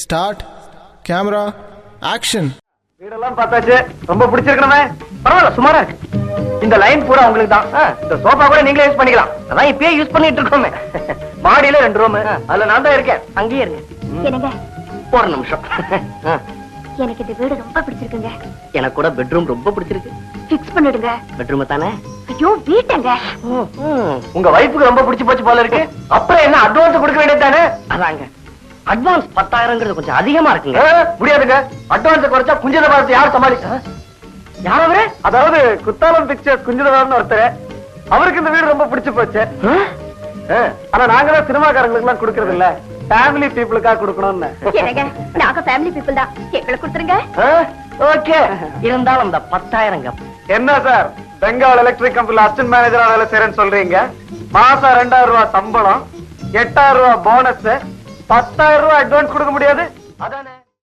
Start camera action. வீடெல்லாம் பார்த்தாச்சு. ரொம்ப பிடிச்சிருக்கணுமே. பரவாயில்ல, சுமாரா இருக்கு. இந்த லைன் பூரா உங்களுக்கு தான். இந்த சோஃபா கூட நீங்களே யூஸ் பண்ணிக்கலாம். அதான் இப்பயே யூஸ் பண்ணிட்டு இருக்கோமே. மாடியில 2 ரூம், அதுல நான் தான் இருக்கேன். அங்கேயே இருங்க. ஒரு நிமிஷம். எனக்கு இந்த வீடு ரொம்ப பிடிச்சிருக்குங்க. எனக்கு கூட பெட்ரூம் ரொம்ப பிடிச்சிருக்கு. ஃபிக்ஸ் பண்ணிடுங்க. பெட்ரூம் தானே? ஐயோ வீட்டுங்க. உங்க வைஃப்க்கு ரொம்ப பிடிச்சு போச்சு போல இருக்கு. அப்புறம் என்ன அட்வான்ஸ் கொடுக்க வேண்டியது தானே? அதாங்க அட்வான்ஸ் 10,000 கொஞ்சம் அதிகமா இருக்குங்க. முடியாதுங்க. அட்வான்ஸ் குறைச்சா குஞ்சத பார்த்து யார் சமாளிச்சா? யார் அவரு? அதாவது குத்தாலம் பிக்சர்ஸ் குஞ்சதவார்னு ஒருத்தர். அவருக்கு இந்த வீடு ரொம்ப பிடிச்சு போச்சு. ஆனா நாங்க தான் சினிமாக்காரங்களுக்கு எல்லாம் கொடுக்கறது இல்ல, ஃபேமிலி பீப்புளுக்காக கொடுக்கணும்னு. நாங்க ஃபேமிலி பீப்புள் தான், எங்களுக்கு கொடுத்துருங்க. ஓகே, இருந்தாலும் அந்த 10,000 என்ன சார், பெங்கால் எலக்ட்ரிக் கம்பெனில அசிஸ்டன்ட் மேனேஜரா வேலை செய்யறேன்னு சொல்றீங்க? மாசம் 2,000 ரூபாய் சம்பளம், 8,000 ரூபாய் போனஸ், 10,000 ரூபாய் அட்வான்ஸ் கொடுக்க முடியாது? அதானே